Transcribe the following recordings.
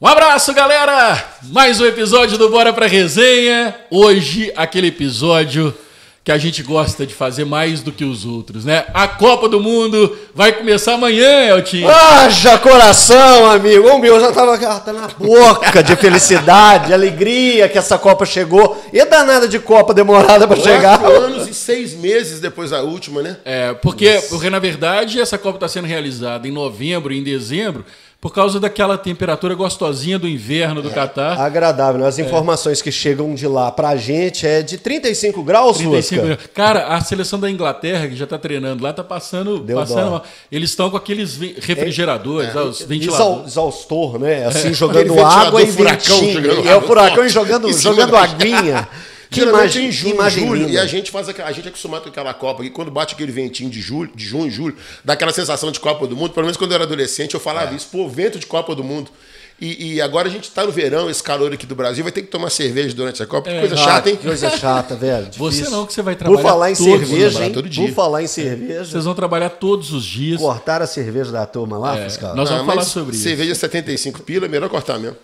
Um abraço, galera! Mais um episódio do Bora Pra Resenha. Hoje, aquele episódio que a gente gosta de fazer mais do que os outros, né? A Copa do Mundo vai começar amanhã, Eltinho. Haja coração, amigo. O meu já tava na boca de felicidade, de alegria que essa Copa chegou. E danada de Copa demorada pra chegar. 4 anos e 6 meses depois da última, né? Porque na verdade essa Copa está sendo realizada em novembro e em dezembro por causa daquela temperatura gostosinha do inverno do Catar. Agradável. As informações que chegam de lá pra gente é de 35 graus, 35 graus. Cara, a seleção da Inglaterra, que já tá treinando lá, tá passando mal. Eles estão com aqueles refrigeradores, os ventiladores. Exaustor, né? Assim, jogando água e ventinho. É o furacão jogando aguinha. Geralmente em junho, julho, e a gente é acostumado com aquela Copa, e quando bate aquele ventinho de junho e julho, dá aquela sensação de Copa do Mundo. Pelo menos quando eu era adolescente, eu falava isso, pô, vento de Copa do Mundo. E agora a gente tá no verão, esse calor aqui do Brasil, vai ter que tomar cerveja durante a Copa. Que coisa chata, hein? Coisa chata, velho. Você não, que você vai trabalhar Por falar em cerveja, todo dia. Por falar em cerveja. Vocês vão trabalhar todos os dias. Cortaram a cerveja da turma lá, fiscal? Nós vamos falar sobre isso. Cerveja 75 pila, é melhor cortar mesmo.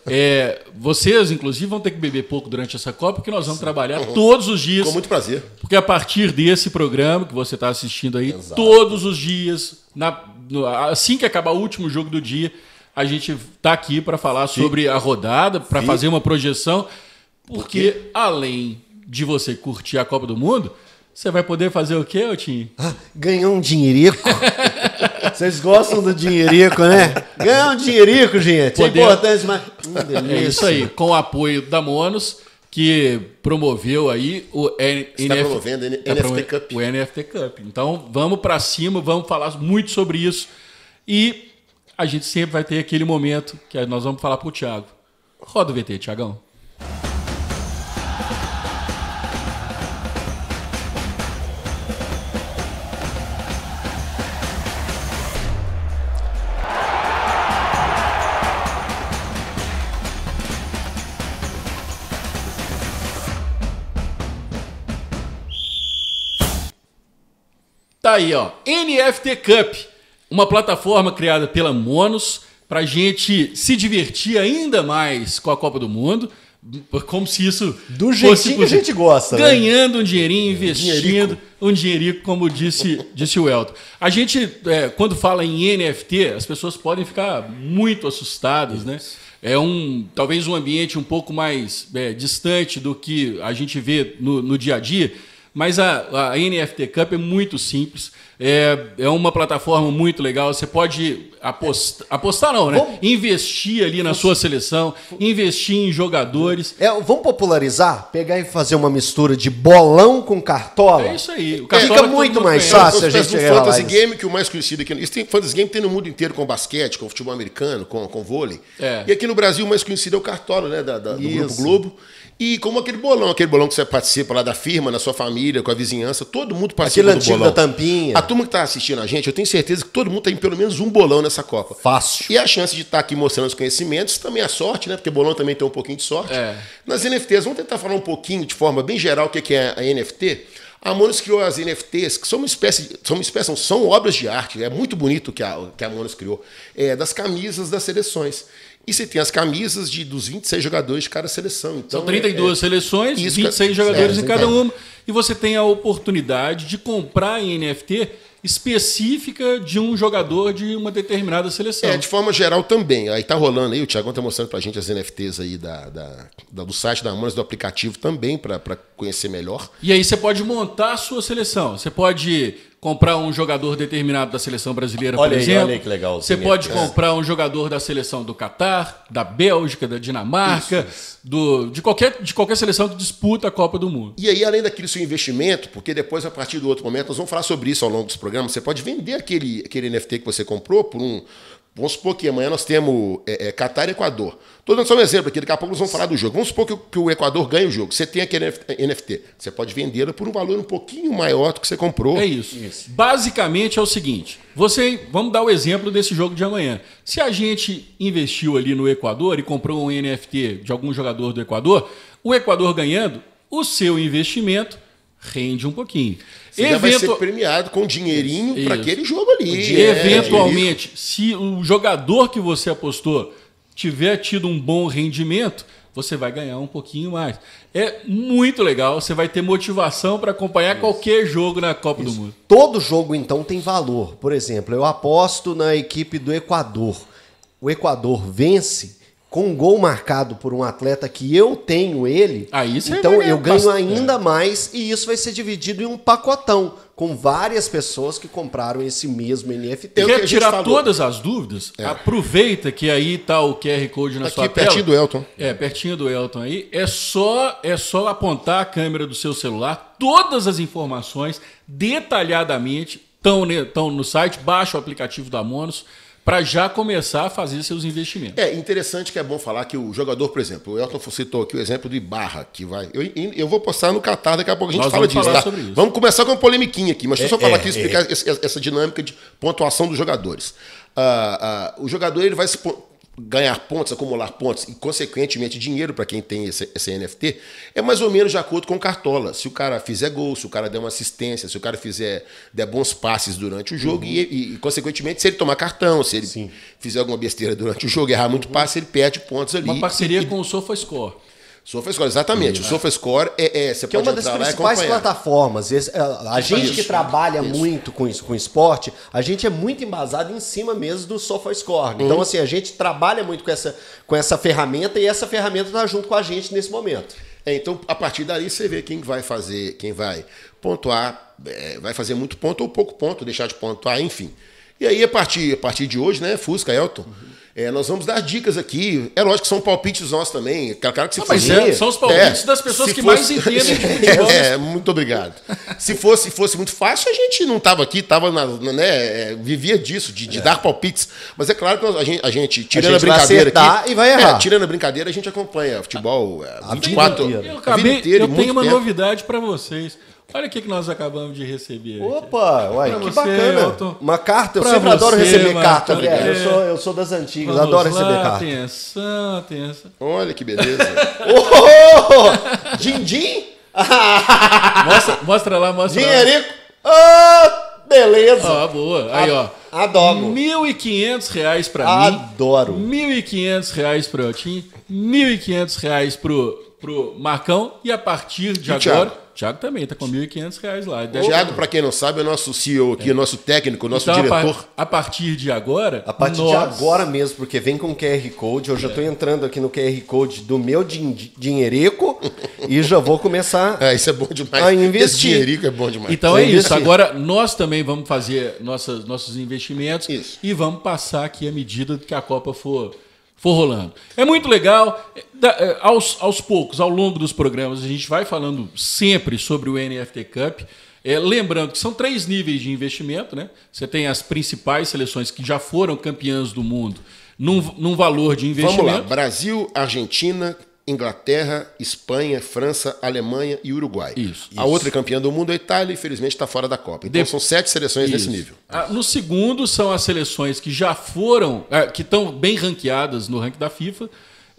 Vocês, inclusive, vão ter que beber pouco durante essa Copa, porque nós vamos trabalhar todos os dias. Com muito prazer. Porque a partir desse programa que você está assistindo aí, todos os dias, assim que acabar o último jogo do dia, a gente tá aqui para falar sobre a rodada, para fazer uma projeção, porque além de você curtir a Copa do Mundo, você vai poder fazer o quê, Eltinho? Ganhar um dinheirico. Vocês gostam do dinheirico, né? Ganhar um dinheirico, gente. É importante, mas... É isso aí, com o apoio da Monos, que promoveu aí o NFT Cup. O NFT Cup. Então, vamos para cima, vamos falar muito sobre isso. E a gente sempre vai ter aquele momento que nós vamos falar pro Thiago. Roda o VT, Thiagão. Tá aí, ó. NFT Cup. Uma plataforma criada pela Monos para a gente se divertir ainda mais com a Copa do Mundo, como se isso do jeitinho que a gente gosta, ganhando um dinheirinho, investindo um dinheirico, como disse o Elton. A gente, quando fala em NFT, as pessoas podem ficar muito assustadas, né? É talvez um ambiente um pouco mais distante do que a gente vê no dia a dia. Mas a NFT Cup é muito simples, é uma plataforma muito legal, você pode apostar não, né? Investir ali na sua seleção, investir em jogadores. Vamos popularizar? Pegar e fazer uma mistura de bolão com cartola? É isso aí. Fica muito mais fácil a gente chegar lá. Fantasy Game, que o mais conhecido aqui... Isso tem Fantasy Game tem no mundo inteiro, com basquete, com futebol americano, com vôlei. E aqui no Brasil o mais conhecido é o cartola, né? Do Grupo Globo. E como aquele bolão que você participa lá da firma, na sua família, com a vizinhança, todo mundo participa do bolão. Da tampinha. A turma que está assistindo a gente, eu tenho certeza que todo mundo tem pelo menos um bolão nessa Copa. Fácil. E a chance de estar aqui mostrando os conhecimentos, também a sorte, né? Porque bolão também tem um pouquinho de sorte. Nas NFTs, vamos tentar falar um pouquinho, de forma bem geral, o que é a NFT. A Monos criou as NFTs, que são obras de arte. É muito bonito o que a Monos criou. Das camisas das seleções. E você tem as camisas dos 26 jogadores de cada seleção. Então, são 32 seleções, 26 jogadores em cada uma. E você tem a oportunidade de comprar em NFT específica de um jogador de uma determinada seleção. De forma geral também. Aí tá rolando aí, o Thiagão tá mostrando pra gente as NFTs aí do site da Monos, do aplicativo também, para conhecer melhor. E aí você pode montar a sua seleção. Você pode comprar um jogador determinado da seleção brasileira, por exemplo. Olha aí que legal. Você pode comprar um jogador da seleção do Catar, da Bélgica, da Dinamarca, de qualquer seleção que disputa a Copa do Mundo. E aí, além daquele seu investimento, porque depois, a partir do outro momento, nós vamos falar sobre isso ao longo dos programas, você pode vender aquele NFT que você comprou por um... Vamos supor que amanhã nós temos Catar e Equador. Estou dando só um exemplo aqui, daqui a pouco nós vamos falar do jogo. Vamos supor que o Equador ganhe o jogo. Você tem aquele NFT. Você pode vendê-lo por um valor um pouquinho maior do que você comprou. É isso. Basicamente é o seguinte. Vamos dar o exemplo desse jogo de amanhã. Se a gente investiu ali no Equador e comprou um NFT de algum jogador do Equador, o Equador ganhando, o seu investimento rende um pouquinho. Você vai ser premiado com dinheirinho para aquele jogo ali. Eventualmente, se o jogador que você apostou tiver tido um bom rendimento, você vai ganhar um pouquinho mais. É muito legal, você vai ter motivação para acompanhar qualquer jogo na Copa do Mundo. Todo jogo, então, tem valor. Por exemplo, eu aposto na equipe do Equador. O Equador vence com um gol marcado por um atleta que eu tenho ele, então eu ganho ainda mais e isso vai ser dividido em um pacotão com várias pessoas que compraram esse mesmo NFT. Quer tirar todas as dúvidas? Aproveita que aí tá o QR Code na sua tela. Pertinho do Elton. Pertinho do Elton aí. É só apontar a câmera do seu celular. Todas as informações detalhadamente estão no site. Baixa o aplicativo da Monos para já começar a fazer seus investimentos. É interessante que é bom falar que o jogador, por exemplo, o Elton citou aqui o exemplo do Ibarra, que vai... Eu vou postar no Qatar, daqui a pouco a gente fala disso, tá? Sobre isso. Vamos começar com uma polemiquinha aqui, mas deixa eu só falar aqui, explicar essa dinâmica de pontuação dos jogadores. O jogador ele vai se ganhar pontos, acumular pontos e, consequentemente, dinheiro para quem tem esse NFT, é mais ou menos de acordo com o Cartola. Se o cara fizer gol, se o cara der uma assistência, se o cara der bons passes durante o jogo e, consequentemente, se ele tomar cartão, se ele fizer alguma besteira durante o jogo, errar muito passe, ele perde pontos ali. Uma parceria com o SofaScore. SofaScore, exatamente. O SofaScore você que pode é uma das principais plataformas. A gente que trabalha muito com esporte, a gente é muito embasado em cima mesmo do SofaScore. Então, assim, a gente trabalha muito com essa ferramenta e essa ferramenta está junto com a gente nesse momento. Então, a partir daí, você vê quem vai pontuar, vai fazer muito ponto ou pouco ponto, deixar de pontuar, enfim. E aí, a partir de hoje, né, Fusca, Elton, nós vamos dar dicas aqui. É lógico que são palpites nossos também. Claro que se fosse, são os palpites das pessoas que mais entendem de futebol. Muito obrigado. Se fosse muito fácil, a gente não estava aqui, vivia disso, de dar palpites. Mas é claro que a gente tirando a brincadeira aqui. E vai errar. Tirando a brincadeira, a gente acompanha futebol 24 horas. Eu tenho uma novidade para vocês. Olha o que nós acabamos de receber. Opa, uai, que você, bacana. Elton. Uma carta, eu Pra sempre adoro você, receber Marcão, carta, velho. Eu sou das antigas, Vamos adoro lá, receber carta. Atenção. Olha que beleza. Din-din? Mostra lá. Dinheirico. Beleza. Boa. Aí, ó. Adoro. R$1.500 pra mim. Adoro. R$1.500 pro Eltinho. R$1.500 pro Marcão. E a partir de agora... Thiago também tá com R$1.500 lá. Thiago, para quem não sabe, é o nosso CEO aqui, o nosso técnico, o nosso diretor. A partir de agora... A partir de agora mesmo, porque vem com QR Code. Eu já estou entrando aqui no QR Code do meu dinheirico e já vou começar isso é bom demais. A investir. Esse dinheirico é bom demais. Então isso. Agora nós também vamos fazer nossos investimentos e vamos passar aqui à medida que a Copa for rolando. É muito legal. Aos poucos, ao longo dos programas, a gente vai falando sempre sobre o NFT Cup. Lembrando que são 3 níveis de investimento, né? Você tem as principais seleções que já foram campeãs do mundo num valor de investimento. Vamos lá. Brasil, Argentina, Inglaterra, Espanha, França, Alemanha e Uruguai. Isso. A outra campeã do mundo é a Itália, infelizmente está fora da Copa. Então são 7 seleções nesse nível. No segundo são as seleções que já foram, que estão bem ranqueadas no ranking da FIFA,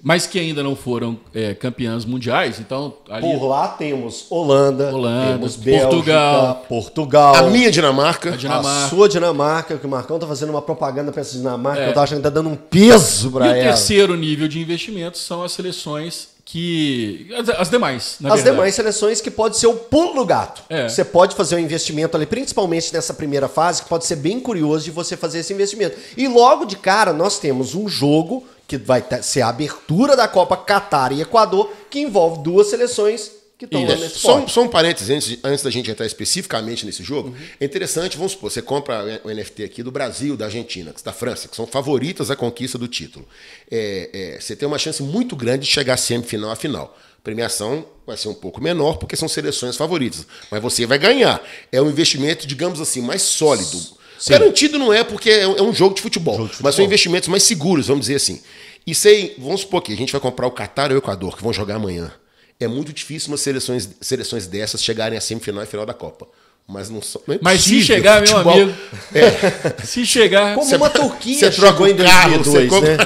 mas que ainda não foram campeãs mundiais. Então, ali... Por lá temos Holanda, temos Bélgica, Portugal. A minha Dinamarca. A sua Dinamarca, que o Marcão tá fazendo uma propaganda para essa Dinamarca, eu tô achando que tá dando um peso para ela. E o terceiro nível de investimento são as seleções que... As demais, na verdade. As demais seleções que pode ser o pulo do gato. Você pode fazer um investimento ali, principalmente nessa primeira fase, que pode ser bem curioso de você fazer esse investimento. E logo de cara, nós temos um jogo que vai ser a abertura da Copa Qatar e Equador, que envolve 2 seleções que estão lá nesse esporte. Só um parênteses, antes da gente entrar especificamente nesse jogo, é interessante, vamos supor, você compra o NFT aqui do Brasil, da Argentina, da França, que são favoritas à conquista do título. Você tem uma chance muito grande de chegar semifinal a final. A premiação vai ser um pouco menor, porque são seleções favoritas, mas você vai ganhar. É um investimento, digamos assim, mais sólido. Sim. Garantido não é, porque é um jogo de futebol, mas são investimentos mais seguros, vamos dizer assim. E vamos supor que a gente vai comprar o Qatar e o Equador, que vão jogar amanhã. É muito difícil umas seleções dessas chegarem à semifinal e final da Copa. Mas não são. Mas se chegar, futebol, meu amigo. Se chegar. Como uma Turquia chegou em 2002, né?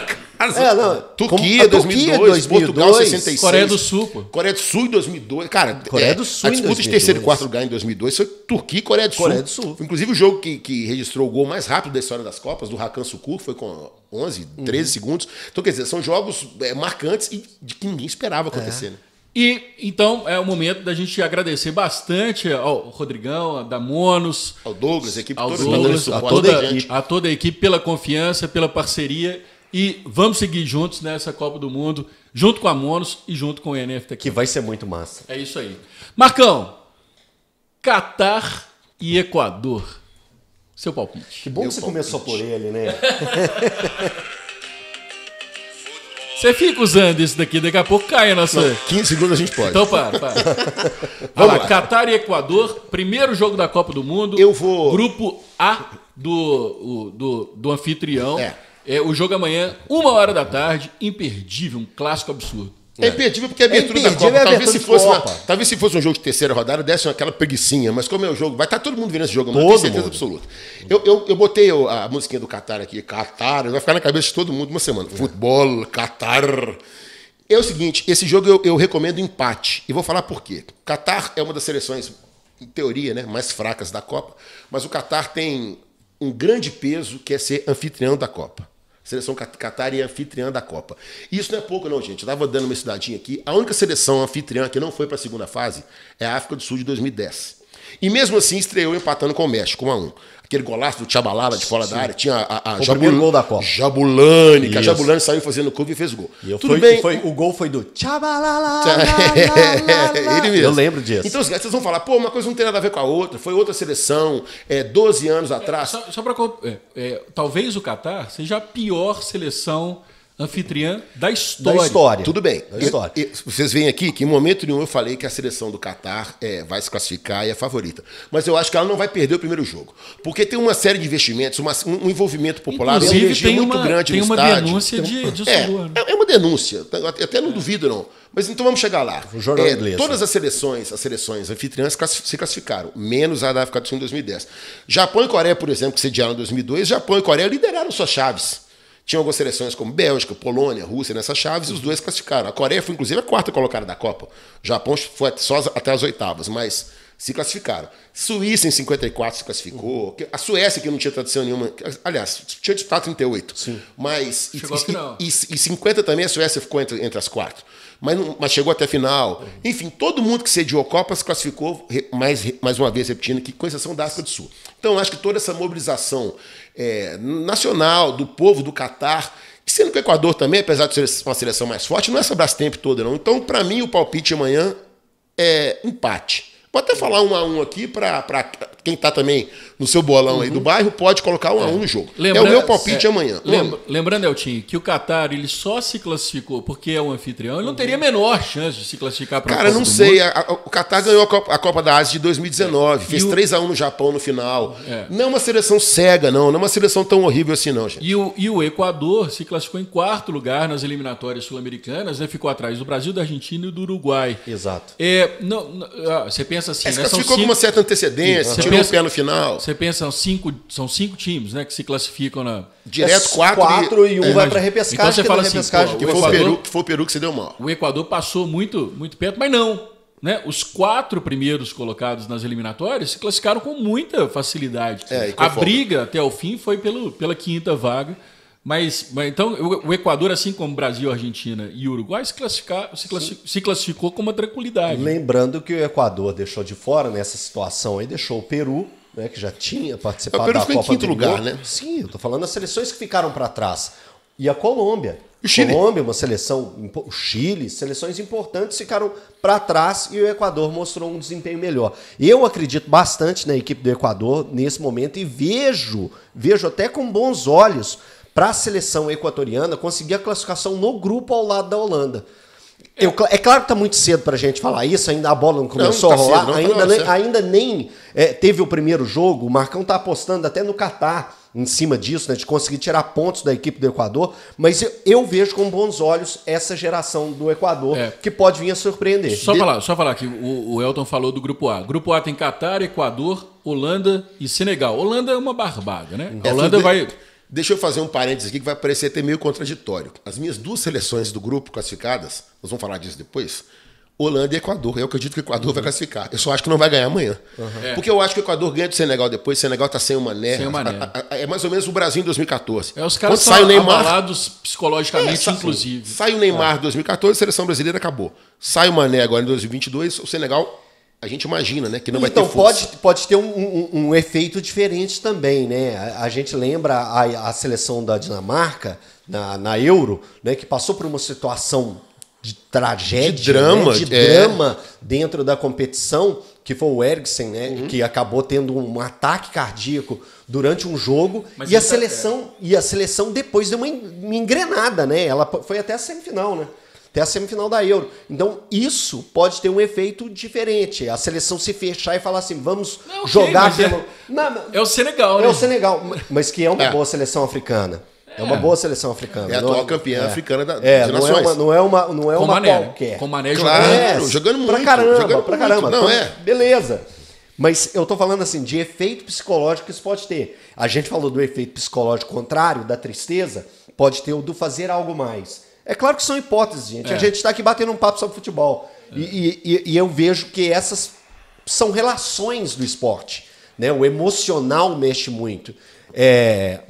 casa. Turquia, 2002, Portugal, 66. Coreia do Sul, pô. Coreia do Sul em 2002. Cara, Coreia do Sul a disputa de terceiro e quarto lugar em 2002 foi Turquia e Coreia do Sul. Coreia do Sul. Foi, inclusive, o jogo que registrou o gol mais rápido da história das Copas, do Hakan Şükür, foi com 11, 13 segundos. Então, quer dizer, são jogos marcantes e de que ninguém esperava acontecer, né? E então é o momento da gente agradecer bastante ao Rodrigão, a Damonos, ao Douglas, a equipe ao toda, Douglas, a toda a equipe pela confiança, pela parceria. E vamos seguir juntos nessa Copa do Mundo, junto com a Monos e junto com o NFT. Que vai ser muito massa. É isso aí. Marcão, Catar e Equador. Seu palpite. Que bom que você começou por ele, né? Você fica usando isso daqui, daqui a pouco cai a nossa... Não, 15 segundos a gente pode. Então para. Vamos lá, Catar e Equador, primeiro jogo da Copa do Mundo. Eu vou... Grupo A do anfitrião. O jogo amanhã, 1h da tarde, imperdível, um clássico absurdo. É imperdível porque é abertura da Copa. Talvez se fosse um jogo de terceira rodada, desse aquela preguicinha, mas como é o jogo, vai estar todo mundo vendo esse jogo, eu tenho certeza absoluta. Eu botei a musiquinha do Catar aqui, Catar, vai ficar na cabeça de todo mundo uma semana. Futebol, Catar. É o seguinte, esse jogo eu recomendo empate, e vou falar por quê. Catar é uma das seleções, em teoria, né, mais fracas da Copa, mas o Catar tem um grande peso que é ser anfitrião da Copa. A seleção Catar é anfitriã da Copa. E isso não é pouco, não, gente. Eu estava dando uma estudadinha aqui. A única seleção anfitriã que não foi para a segunda fase é a África do Sul de 2010. E mesmo assim estreou empatando com o México, 1-1. Aquele golaço do Tchabalala de fora da área. Tinha o primeiro gol da Copa. Jabulani, que a Jabulani saiu fazendo curva e fez o gol. Tudo bem. O gol foi do Tchabalala. Ele mesmo. Eu lembro disso. Então vocês vão falar, pô, uma coisa não tem nada a ver com a outra. Foi outra seleção, 12 anos atrás. Só para... talvez o Catar seja a pior seleção anfitriã da história. Tudo bem. Vocês veem aqui que em momento nenhum eu falei que a seleção do Catar vai se classificar e é favorita. Mas eu acho que ela não vai perder o primeiro jogo. Porque tem uma série de investimentos, um envolvimento popular, uma energia muito grande no estádio. Tem uma denúncia de suborno. É uma denúncia. Até não duvido, não. Mas então vamos chegar lá. O jornal inglês. Todas as seleções anfitriãs se classificaram, menos a da África do Sul em 2010. Japão e Coreia, por exemplo, que sediaram em 2002, Japão e Coreia lideraram suas chaves. Tinha algumas seleções como Bélgica, Polônia, Rússia nessas chaves, e os dois classificaram. A Coreia foi, inclusive, a quarta colocada da Copa. O Japão foi só até as oitavas, mas se classificaram. Suíça, em 54, se classificou. A Suécia, que não tinha tradição nenhuma. Aliás, tinha disputado 38. Sim. Mas, e 50 também, a Suécia ficou entre as quatro. Mas chegou até a final. Enfim, todo mundo que sediou a Copa se classificou, mais uma vez repetindo, que com exceção da África do Sul. Então, acho que toda essa mobilização nacional, do povo do Catar, sendo que o Equador também, apesar de ser uma seleção mais forte, não é essa Brastemp toda, não. Então, para mim, o palpite amanhã é empate. Vou até falar 1-1 aqui para quem está também no seu bolão aí do bairro, pode colocar 1-1 no jogo. É o meu palpite amanhã. Lembrando, Eltinho, que o Catar ele só se classificou porque é o anfitrião, ele não teria a menor chance de se classificar para a Copa do Mundo. Cara, não sei. O Catar ganhou a Copa da Ásia de 2019, fez 3-1 no Japão no final. Não é uma seleção cega, não é uma seleção tão horrível assim, não, gente. E o Equador se classificou em 4º lugar nas eliminatórias sul-americanas, né? Ficou atrás do Brasil, da Argentina e do Uruguai. Exato. Você pensa assim, né? Classificou com uma certa antecedência, tirou o pé no final. Você pensa, são 5 times, né, que se classificam na... Direto 4 e um vai para repescagem. Então você fala assim, que foi o Peru que se deu mal. O Equador passou muito, muito perto, mas não. Né? Os 4 primeiros colocados nas eliminatórias se classificaram com muita facilidade. A briga até o fim foi pela 5ª vaga. Mas então o Equador, assim como Brasil, Argentina e Uruguai, se classificou com uma tranquilidade. Lembrando que o Equador deixou de fora nessa situação aí, deixou o Peru, né, que já tinha participado da Copa do Mundo. O Peru ficou em 5º lugar, né? Sim, eu estou falando das seleções que ficaram para trás. E a Colômbia. O Chile. Colômbia, uma seleção... O Chile, seleções importantes ficaram para trás e o Equador mostrou um desempenho melhor. Eu acredito bastante na equipe do Equador nesse momento e vejo até com bons olhos para a seleção equatoriana conseguir a classificação no grupo ao lado da Holanda. É claro que está muito cedo para a gente falar isso, ainda a bola não começou a rolar, ainda nem teve o primeiro jogo, o Marcão está apostando até no Catar em cima disso, né, de conseguir tirar pontos da equipe do Equador, mas eu vejo com bons olhos essa geração do Equador, que pode vir a surpreender. Só falar que o Elton falou do Grupo A. Grupo A tem Catar, Equador, Holanda e Senegal. Holanda é uma barbada, né? A Holanda Deixa eu fazer um parênteses aqui que vai parecer até meio contraditório. As minhas 2 seleções do grupo classificadas, nós vamos falar disso depois, Holanda e Equador. Eu acredito que o Equador vai classificar. Eu só acho que não vai ganhar amanhã. Porque eu acho que o Equador ganha do Senegal depois. O Senegal tá sem o Mané. Sem o Mané. É mais ou menos o Brasil em 2014. Os caras são abalados psicologicamente, inclusive. Sai o Neymar em 2014, a seleção brasileira acabou. Sai o Mané agora em 2022, o Senegal, a gente imagina, né, que não vai ter força. Então pode ter um efeito diferente também, né? A gente lembra a seleção da Dinamarca na Euro, né, que passou por uma situação de tragédia, de drama, né? Drama dentro da competição, que foi o Eriksen, né? Que acabou tendo um ataque cardíaco durante um jogo. E a seleção depois deu uma engrenada, né? Ela foi até a semifinal, né? Até a semifinal da Euro. Então, isso pode ter um efeito diferente. A seleção se fechar e falar assim, vamos jogar pelo... É o Senegal, né? É o Senegal, mas que é uma boa seleção africana. É uma boa seleção africana. É a atual campeã africana das nações. Não é uma qualquer. Com Mané jogando muito. Pra caramba. Não, beleza. Mas eu tô falando assim, de efeito psicológico que isso pode ter. A gente falou do efeito psicológico contrário, da tristeza, pode ter o do fazer algo mais. É claro que são hipóteses, gente. A gente tá aqui batendo um papo sobre futebol. E eu vejo que essas são relações do esporte. Né? O emocional mexe muito.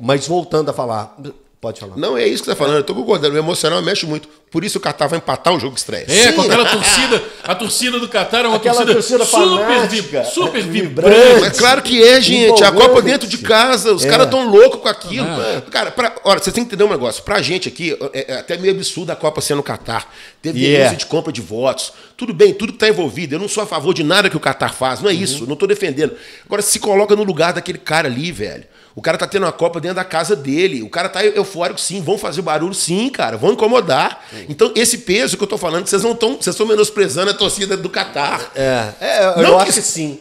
Mas voltando a falar... Pode falar. Não, é isso que você está falando. Eu estou concordando. O emocional mexe muito. Por isso o Catar vai empatar o jogo de estreia. Com aquela torcida. A torcida do Catar é uma torcida super vibrante. É claro que é, gente. A Copa dentro de casa. Os caras estão loucos com aquilo. Cara, olha, você tem que entender um negócio. Pra gente aqui, é até meio absurdo a Copa ser no Catar. Teve denúncia de compra de votos. Tudo bem, tudo que está envolvido. Eu não sou a favor de nada que o Catar faz. Não é isso. Não estou defendendo. Agora, se coloca no lugar daquele cara ali, velho. O cara tá tendo uma Copa dentro da casa dele. O cara tá eufórico, sim. Vão fazer barulho, sim, cara. Vão incomodar. Sim. Então, esse peso que eu tô falando, vocês estão menosprezando a torcida do Catar. Eu acho que sim.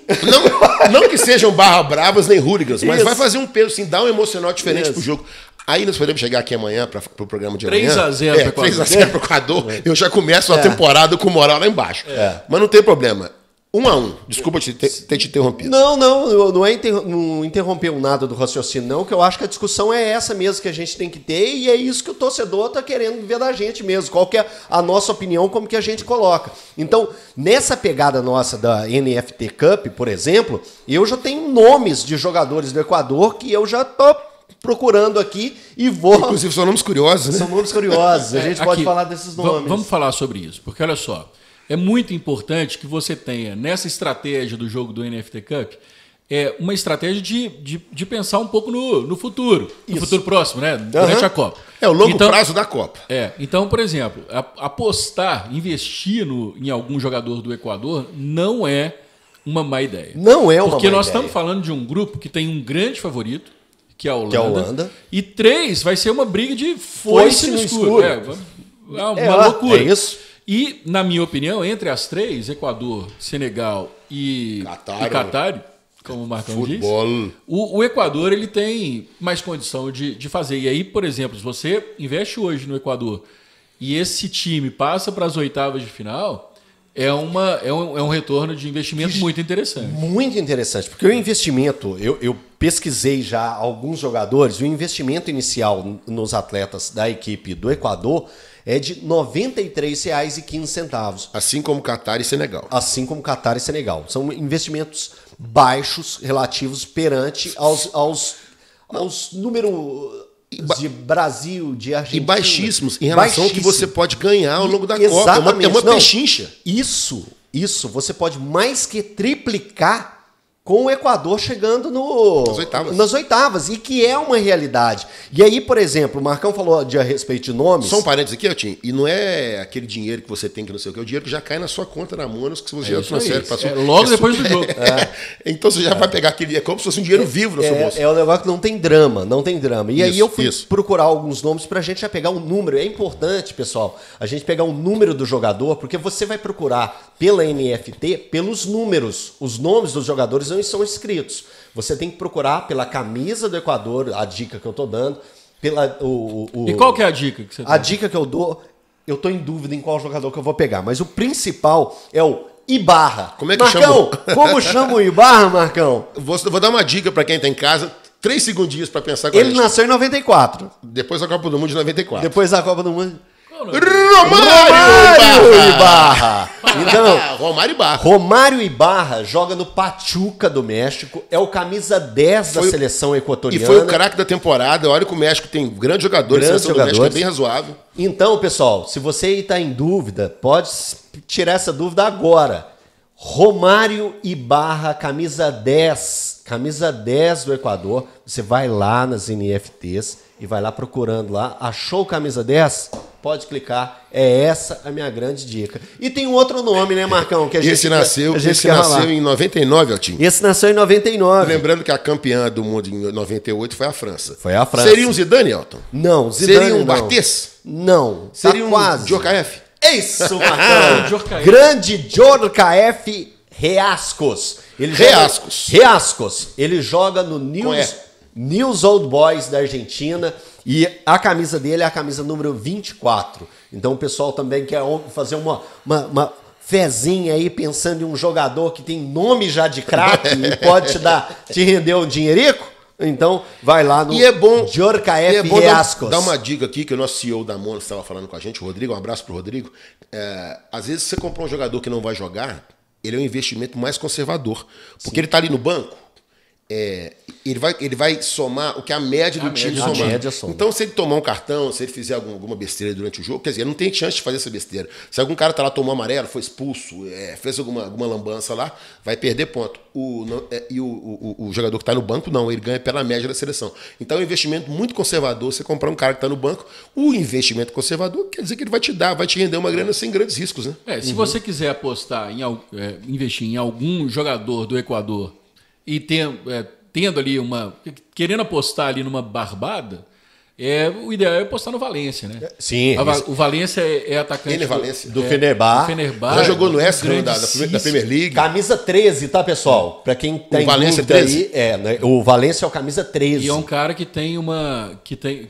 Não que sejam barra bravas nem hooligans, mas vai fazer um peso, sim, dar um emocional diferente pro jogo. Aí nós podemos chegar aqui amanhã pro programa de amanhã. 3-0 pro Equador. 3-0 pro Equador. Eu já começo a temporada com moral lá embaixo. Mas não tem problema. 1-1. Desculpa ter te interrompido. Não interrompeu nada do raciocínio, não, que eu acho que a discussão é essa mesmo que a gente tem que ter, e é isso que o torcedor está querendo ver da gente mesmo. Qual que é a nossa opinião, como que a gente coloca. Então, nessa pegada nossa da NFT Cup, por exemplo, eu já tenho nomes de jogadores do Equador que eu já estou procurando aqui e vou... Inclusive, são nomes curiosos, né? São nomes curiosos. A gente pode falar desses nomes. Vamos falar sobre isso, porque olha só... É muito importante que você tenha, nessa estratégia do jogo do NFT Cup, uma estratégia de pensar um pouco no futuro. No futuro próximo, né? Durante a Copa. É o longo prazo da Copa. Então, por exemplo, apostar, investir em algum jogador do Equador não é uma má ideia. Não é uma má ideia. Porque nós estamos falando de um grupo que tem um grande favorito, que é a Holanda. E 3 vai ser uma briga de foice no escuro. Uma loucura. É isso. E, na minha opinião, entre as 3, Equador, Senegal e Catar, como o Marcão diz, o Equador ele tem mais condição de fazer. E aí, por exemplo, se você investe hoje no Equador e esse time passa para as oitavas de final, é um retorno de investimento muito interessante. Muito interessante, porque o investimento, eu pesquisei já alguns jogadores, o investimento inicial nos atletas da equipe do Equador é de R$ 93,15. Assim como Catar e Senegal. Assim como Catar e Senegal. São investimentos baixos relativos perante aos números de Brasil, de Argentina. E baixíssimos em relação ao que você pode ganhar ao longo da Copa. É uma pechincha. Isso, você pode mais que triplicar com o Equador chegando nas oitavas, e que é uma realidade. E aí, por exemplo, o Marcão falou a respeito de nomes. Só um parênteses aqui, Tim, e não é aquele dinheiro que você tem que não sei o que, é o dinheiro que já cai na sua conta na Monos, que você já transfere para sua... Logo depois do jogo. Então você já vai pegar aquele, é como se fosse um dinheiro vivo na sua bolsa. É um negócio que não tem drama. E aí eu fui procurar alguns nomes pra gente já pegar um número. É importante, pessoal, a gente pegar um número do jogador, porque você vai procurar pela NFT, pelos números. Os nomes dos jogadores não estão escritos. Você tem que procurar pela camisa do Equador, a dica que eu tô dando. E qual que é a dica que você dá? A dica que eu dou, eu tô em dúvida em qual jogador que eu vou pegar, mas o principal é o Ibarra. Como é que Marcão, como chama o Ibarra, Marcão? Vou dar uma dica para quem tá em casa. 3 segundinhos para pensar. Ele nasceu em 94. Depois da Copa do Mundo de 94. Depois da Copa do Mundo. Romário Ibarra. Então, Romário Ibarra joga no Pachuca do México, é o camisa 10 da seleção equatoriana. E foi o craque da temporada. Olha que o México tem grandes jogadores, a seleção do México é bem razoável. Então, pessoal, se você está em dúvida, pode tirar essa dúvida agora. Romário Ibarra, camisa 10 do Equador. Você vai lá nas NFTs e vai lá procurando lá. Achou camisa 10? Pode clicar. É essa a minha grande dica. E tem um outro nome, né, Marcão? Que esse nasceu em 99, Altinho. Esse nasceu em 99. Lembrando que a campeã do mundo em 98 foi a França. Foi a França. Seria um Zidane, Elton? Não, Zidane seria um Barthez? Não. Seria um Djorkaeff? Isso, Marcão. Grande Djorkaeff Reascos. Reascos. Ele joga no News Old Boys da Argentina e a camisa dele é a camisa número 24. Então o pessoal também quer fazer uma fezinha aí pensando em um jogador que tem nome já de craque e pode te render um dinheirico. Então vai lá no Djorkaeff Reascos. Dar uma dica aqui que o nosso CEO da Mono estava falando com a gente, o Rodrigo, um abraço pro Rodrigo. Às vezes você comprar um jogador que não vai jogar, ele é um investimento mais conservador. Porque ele está ali no banco, ele vai somar o que a média do time somar. Então, se ele tomar um cartão, se ele fizer alguma besteira durante o jogo, quer dizer, ele não tem chance de fazer essa besteira. Se algum cara tá lá, tomou amarelo, foi expulso, fez alguma lambança lá, vai perder ponto. O jogador que está no banco, não, ele ganha pela média da seleção. Então, é um investimento muito conservador você comprar um cara que está no banco. O investimento conservador quer dizer que ele vai te render uma grana sem grandes riscos, né? Se você quiser apostar, investir em algum jogador do Equador e tendo ali querendo apostar ali numa barbada, o ideal é apostar no Valência, né? Sim. O Valência é atacante do Fenerbahçe. Já jogou no West da Premier League. Camisa 13, tá, pessoal? Para quem tem Valência 13. Aí, né? O Valência é o camisa 13. E é um cara que tem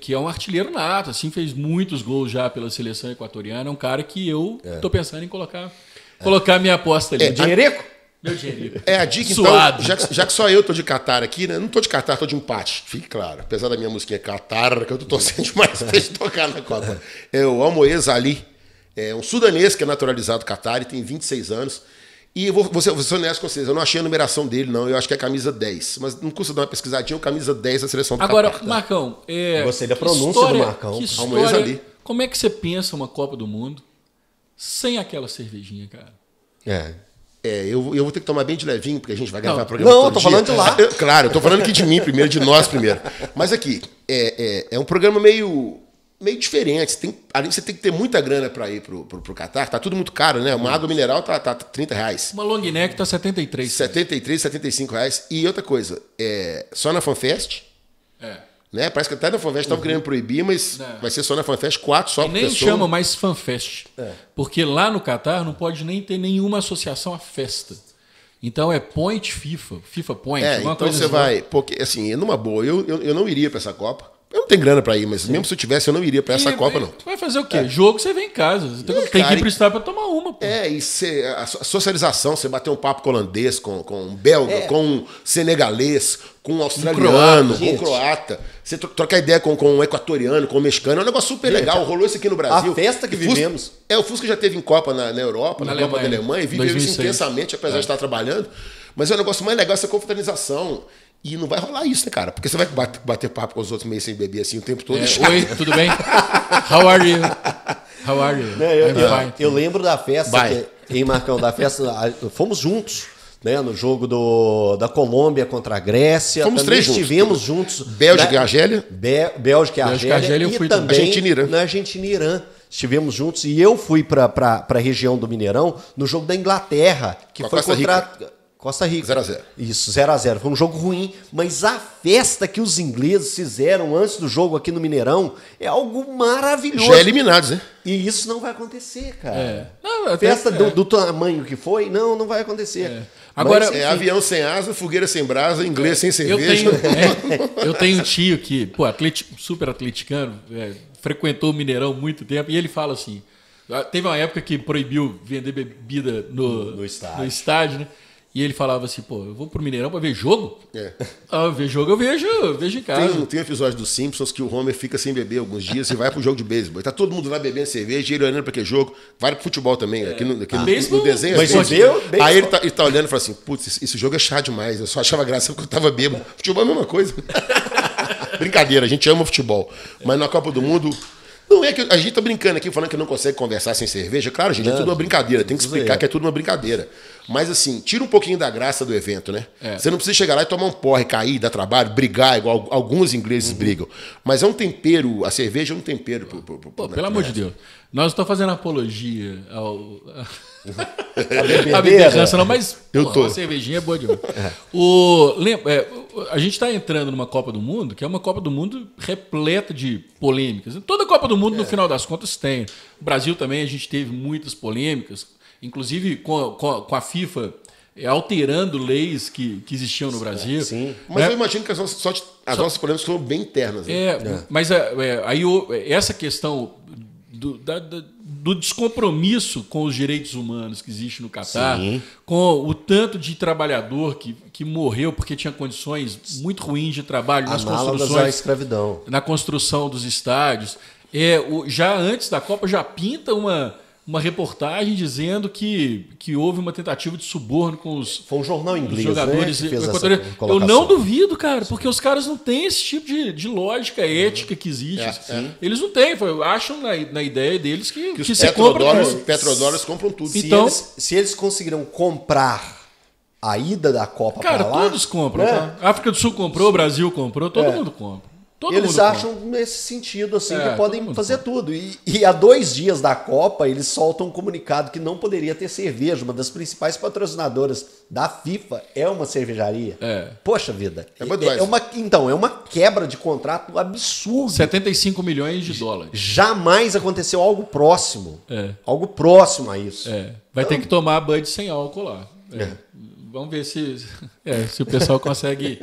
que é um artilheiro nato, assim, fez muitos gols já pela seleção equatoriana. É um cara que eu tô pensando em colocar minha aposta ali. Dinheirico? Meu dinheiro. A dica, suado. Então, já que só eu tô de Catar aqui, né? Não tô de Catar, tô de empate. Fique claro. Apesar da minha musiquinha Catar, que eu tô torcendo demais pra gente tocar na Copa. É o Almoez Ali. É um sudanês que é naturalizado Catar e tem 26 anos. E eu vou ser honesto com vocês, eu não achei a numeração dele, não. Eu acho que é camisa 10. Mas não custa dar uma pesquisadinha, é camisa 10 da seleção do Catar. Agora, Marcão, gostei da pronúncia do Marcão. Almoez Ali. Como é que você pensa uma Copa do Mundo sem aquela cervejinha, cara? Eu vou ter que tomar bem de levinho, porque a gente vai gravar programa todo dia. Não, tô falando de lá. Claro, eu tô falando aqui de mim primeiro, de nós primeiro. Mas aqui, é um programa meio diferente. Ali você tem que ter muita grana para ir pro Catar. Tá tudo muito caro, né? Uma água mineral tá R$30. Uma long neck tá R$73. R$75. E outra coisa, só na FanFest. Né? Parece que até na FanFest estavam querendo proibir, mas vai ser só na FanFest, 4 só por pessoa. Nem chama mais FanFest. Porque lá no Catar não pode nem ter nenhuma associação à festa. Então é Point FIFA Point. Então você vai... Porque, assim, numa boa, eu não iria para essa Copa. Eu não tenho grana para ir, mas mesmo se eu tivesse, eu não iria para essa Copa, não. Vai fazer o quê? Jogo você vem em casa. Você tem que ir pro estádio para tomar uma. Pô. E a socialização, você bater um papo com holandês, com um belga, com um senegalês, com um australiano, com um croata. Você trocar ideia com um equatoriano, com um mexicano. É um negócio super legal. Rolou isso aqui no Brasil. A festa que vivemos. O Fusca já teve em Copa na Europa, na Copa da Alemanha, e viveu isso intensamente, apesar de estar trabalhando. Mas é um negócio mais legal essa confraternização. E não vai rolar isso, né, cara? Porque você vai bater papo com os outros meio sem beber assim o tempo todo. Oi, tudo bem? How are you? How are you? Eu lembro da festa, Marcão, da festa, fomos juntos, né, no jogo da Colômbia contra a Grécia. Fomos também 3 juntos. Estivemos juntos. Bélgica e Argélia? Bélgica e Argélia. Eu fui também Argentina e Irã. na Argentina e Irã. Estivemos juntos e eu fui para a região do Mineirão no jogo da Inglaterra, que foi contra Costa Rica. 0x0. Isso, 0x0. Foi um jogo ruim, mas a festa que os ingleses fizeram antes do jogo aqui no Mineirão é algo maravilhoso. Já eliminados, né? E isso não vai acontecer, cara. Não, festa do tamanho que foi, não vai acontecer. Agora, mas, avião sem asa, fogueira sem brasa, inglês sem cerveja. Eu tenho um tio que, super atleticano, frequentou o Mineirão muito tempo, e ele fala assim, teve uma época que proibiu vender bebida no estádio, né? E ele falava assim, pô, eu vou pro Mineirão pra ver jogo? Ver jogo eu vejo em casa. Tem um episódio dos Simpsons que o Homer fica sem beber alguns dias e vai pro jogo de beisebol. Tá todo mundo lá bebendo cerveja e ele olhando pra aquele jogo. Vai pro futebol também. Aqui no desenho. Mas aí ele tá olhando e fala assim, putz, esse jogo é chato demais. Eu só achava graça porque eu tava bêbado. Futebol é a mesma coisa. Brincadeira, a gente ama futebol. Mas na Copa do Mundo... Não é que a gente tá brincando aqui, falando que não consegue conversar sem cerveja. Claro, gente, é tudo uma brincadeira. Tem que explicar que é tudo uma brincadeira. Mas assim, tira um pouquinho da graça do evento, né? Você não precisa chegar lá e tomar um porre, cair, dar trabalho, brigar, igual alguns ingleses brigam. Mas é um tempero, a cerveja é um tempero. Pelo amor de Deus. Nós não estamos fazendo apologia a beberança, não, mas a cervejinha é boa demais. A gente está entrando numa Copa do Mundo, que é uma Copa do Mundo repleta de polêmicas. Toda Copa do Mundo, no final das contas, tem. O Brasil também, a gente teve muitas polêmicas, inclusive com a FIFA alterando leis que existiam no Brasil. Sim. Mas eu imagino que as nossas polêmicas foram bem internas. Né? Mas aí essa questão do descompromisso com os direitos humanos que existe no Catar, com o tanto de trabalhador que morreu porque tinha condições muito ruins de trabalho nas construções, à escravidão. Na construção dos estádios. Já antes da Copa já pinta uma reportagem dizendo que houve uma tentativa de suborno com Foi um jornal inglês, jogadores, né, que fez eu não duvido, cara, porque os caras não têm esse tipo de lógica ética que existe. Eles não têm, acham na ideia deles que os se petrodólares compram tudo. Então, se eles conseguiram comprar a ida da Copa para lá... Cara, todos compram. Tá? A África do Sul comprou, o Brasil comprou, todo mundo compra. Eles acham nesse sentido assim que podem fazer tudo. E há 2 dias da Copa, eles soltam um comunicado que não poderia ter cerveja. Uma das principais patrocinadoras da FIFA é uma cervejaria. Poxa vida. É uma quebra de contrato absurda. 75 milhões de dólares. Jamais aconteceu algo próximo. Algo próximo a isso. Vai ter que tomar Bud sem álcool lá. Vamos ver se o pessoal consegue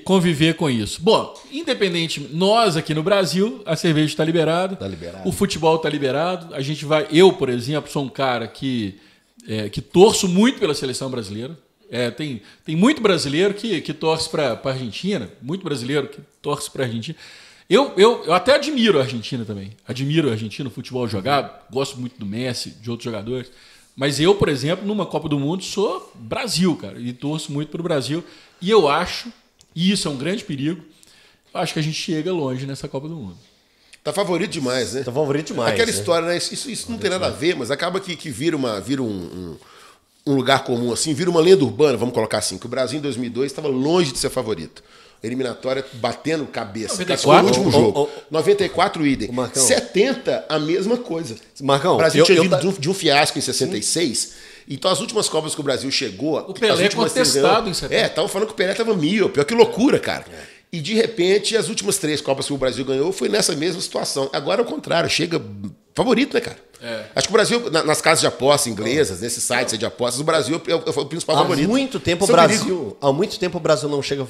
conviver com isso. Bom, independente, nós aqui no Brasil, a cerveja está liberada, o futebol está liberado. A gente vai, eu, por exemplo, sou um cara que torço muito pela seleção brasileira. Tem muito brasileiro que torce para a Argentina, muito brasileiro que torce para a Argentina. Eu até admiro a Argentina também. Admiro a Argentina, o futebol jogado, gosto muito do Messi, de outros jogadores. Mas eu, por exemplo, numa Copa do Mundo, sou Brasil, cara, e torço muito para o Brasil. E eu acho, e isso é um grande perigo, acho que a gente chega longe nessa Copa do Mundo. Tá favorito demais, né? Tá favorito demais. Aquela história, né? Isso não tem nada a ver, mas acaba que vira um lugar comum, assim, vira uma lenda urbana, vamos colocar assim, que o Brasil em 2002 estava longe de ser favorito. Eliminatória batendo cabeça. 94? No último jogo. 94, idem. 70, a mesma coisa. Marcão, o Brasil tinha vindo de um fiasco em 66. Então, as últimas Copas que o Brasil chegou... O Pelé contestado em 70. Estavam falando que o Pelé estava míope. Que loucura, cara. E, de repente, as últimas 3 Copas que o Brasil ganhou foi nessa mesma situação. Agora, ao contrário, chega favorito, né, cara? Acho que o Brasil, nas casas de apostas inglesas, nesses sites de apostas, o Brasil é o principal favorito. Há muito tempo o Brasil não chega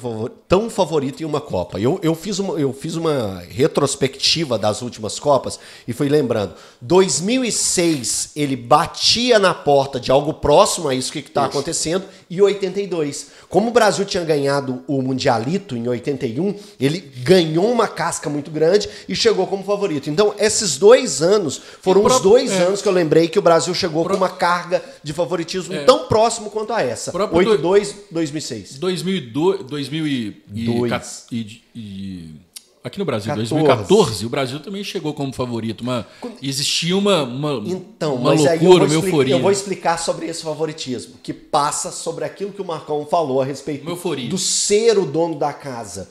tão favorito em uma Copa. Eu fiz uma retrospectiva das últimas Copas e fui lembrando. 2006, ele batia na porta de algo próximo a isso que está acontecendo, e 82. Como o Brasil tinha ganhado o Mundialito em 81, ele ganhou uma casca muito grande e chegou como favorito. Então, esses 2 anos foram os 2 anos que eu lembrei que o Brasil chegou com uma carga de favoritismo tão próximo quanto a essa. 8-2, 2006. 2002. Aqui no Brasil, 2014, o Brasil também chegou como favorito. Existia uma loucura, uma euforia. Eu vou explicar sobre esse favoritismo, que passa sobre aquilo que o Marcão falou a respeito do ser o dono da casa.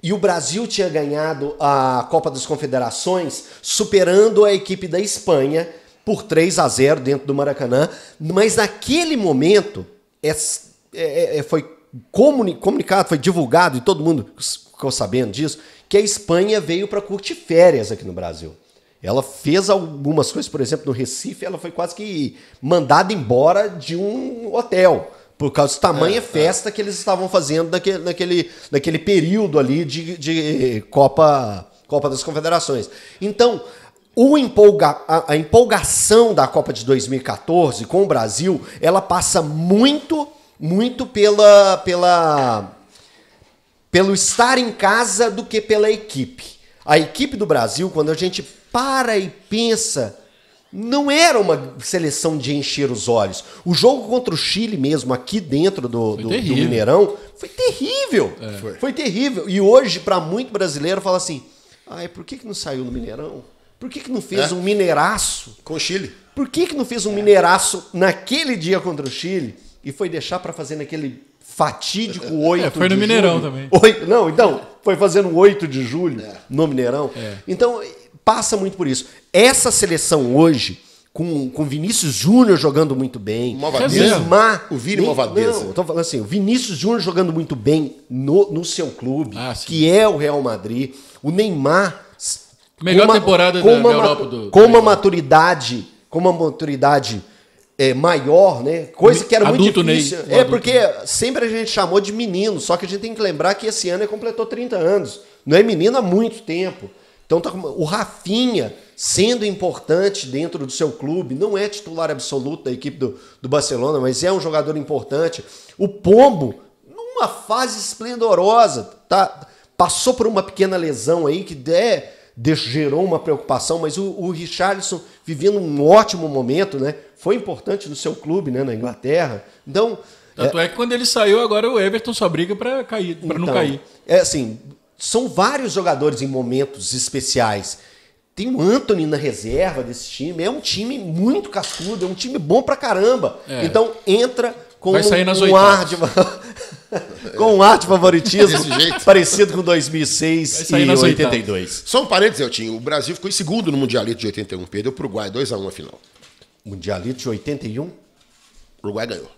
E o Brasil tinha ganhado a Copa das Confederações, superando a equipe da Espanha por 3-0 dentro do Maracanã. Mas naquele momento foi comunicado, foi divulgado, e todo mundo ficou sabendo disso, que a Espanha veio para curtir férias aqui no Brasil. Ela fez algumas coisas, por exemplo, no Recife, ela foi quase que mandada embora de um hotel, por causa da tamanha festa que eles estavam fazendo naquele período ali de Copa das Confederações. Então, a empolgação da Copa de 2014 com o Brasil, ela passa muito pelo estar em casa do que pela equipe. A equipe do Brasil, quando a gente para e pensa, não era uma seleção de encher os olhos. O jogo contra o Chile mesmo, aqui dentro do Mineirão, foi terrível. Foi terrível. E hoje, para muito brasileiro, fala assim, por que não saiu no Mineirão? Por que não fez um mineiraço? Com o Chile. Por que não fez um mineiraço naquele dia contra o Chile e foi deixar para fazer naquele fatídico 8 de julho? Foi no Mineirão também. Foi fazendo 8 de julho no Mineirão. Então, passa muito por isso. Essa seleção hoje, com Vinícius Júnior jogando muito bem, Neymar, o Vini Malvadeza. Não, eu tô falando assim, o Vinícius Júnior jogando muito bem no seu clube, que é o Real Madrid. O Neymar... Melhor temporada da Europa com uma maturidade maior, né? Coisa que era muito difícil. Porque sempre a gente chamou de menino, só que a gente tem que lembrar que esse ano ele completou 30 anos. Não é menino há muito tempo. Então o Rafinha, sendo importante dentro do seu clube, não é titular absoluto da equipe do Barcelona, mas é um jogador importante. O Pombo, numa fase esplendorosa, passou por uma pequena lesão aí que gerou uma preocupação, mas o Richarlison vivendo um ótimo momento, né? Foi importante no seu clube, né? Na Inglaterra. Então, tanto é que quando ele saiu, agora o Everton só briga para não cair. Assim, são vários jogadores em momentos especiais. Tem o Antony na reserva desse time. É um time muito cascudo, é um time bom pra caramba. Então entra com com um ar de favoritismo parecido com 2006 e 82. Só um parênteses, Eltinho. O Brasil ficou em segundo no Mundialito de 81. Perdeu pro Uruguai 2-1 a final. Mundialito de 81? O Uruguai ganhou.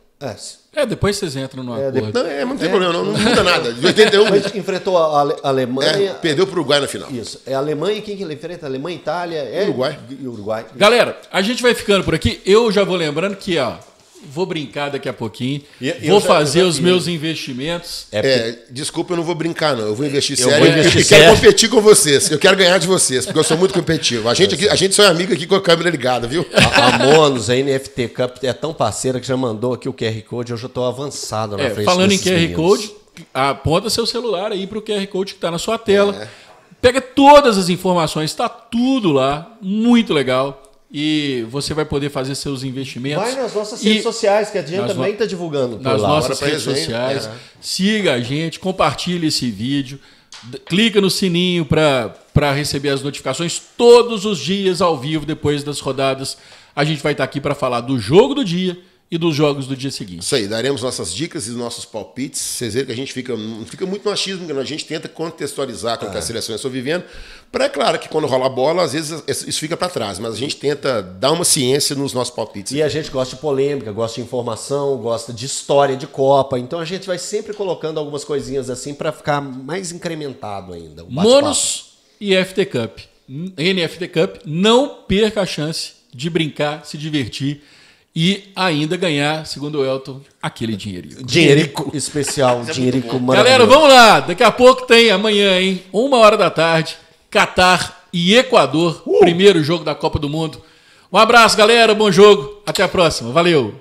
Depois vocês entram no acordo. Não tem problema, não muda nada. De 81. Mas enfrentou a Alemanha. Perdeu pro Uruguai na final. Isso. É a Alemanha e quem que ele enfrenta? Alemanha, Itália, Uruguai. Galera, a gente vai ficando por aqui. Eu já vou lembrando que, vou brincar daqui a pouquinho. Vou fazer os meus investimentos. Desculpa, eu não vou brincar, não. Eu vou investir sério. Eu quero competir com vocês. Eu quero ganhar de vocês, porque eu sou muito competitivo. A gente só é amigo aqui com a câmera ligada, viu? A Monos, a NFT Cup, é tão parceira que já mandou aqui o QR Code. Eu já estou avançado na frente. Falando em QR Code, aponta seu celular aí para o QR Code que está na sua tela. Pega todas as informações, está tudo lá. Muito legal. E você vai poder fazer seus investimentos. Vai nas nossas redes sociais, que a gente também está divulgando por nas lá. Nossas redes sociais. Siga a gente, compartilhe esse vídeo, clica no sininho para receber as notificações todos os dias ao vivo, depois das rodadas. A gente vai estar aqui para falar do jogo do dia e dos jogos do dia seguinte. Isso aí, daremos nossas dicas e nossos palpites. Vocês veem que a gente fica muito no achismo, que a gente tenta contextualizar com o que as seleções estão vivendo. É claro que quando rola a bola, às vezes isso fica para trás, mas a gente tenta dar uma ciência nos nossos palpites. E a gente gosta de polêmica, gosta de informação, gosta de história de Copa. Então a gente vai sempre colocando algumas coisinhas assim para ficar mais incrementado ainda. Monos e FT Cup. NFT Cup, não perca a chance de brincar, se divertir e ainda ganhar, segundo o Elton, aquele dinheirico. Dinheirico especial, dinheirico maravilhoso. Galera, vamos lá. Daqui a pouco tem amanhã, 1h da tarde, Catar e Equador, primeiro jogo da Copa do Mundo. Um abraço, galera. Bom jogo. Até a próxima. Valeu.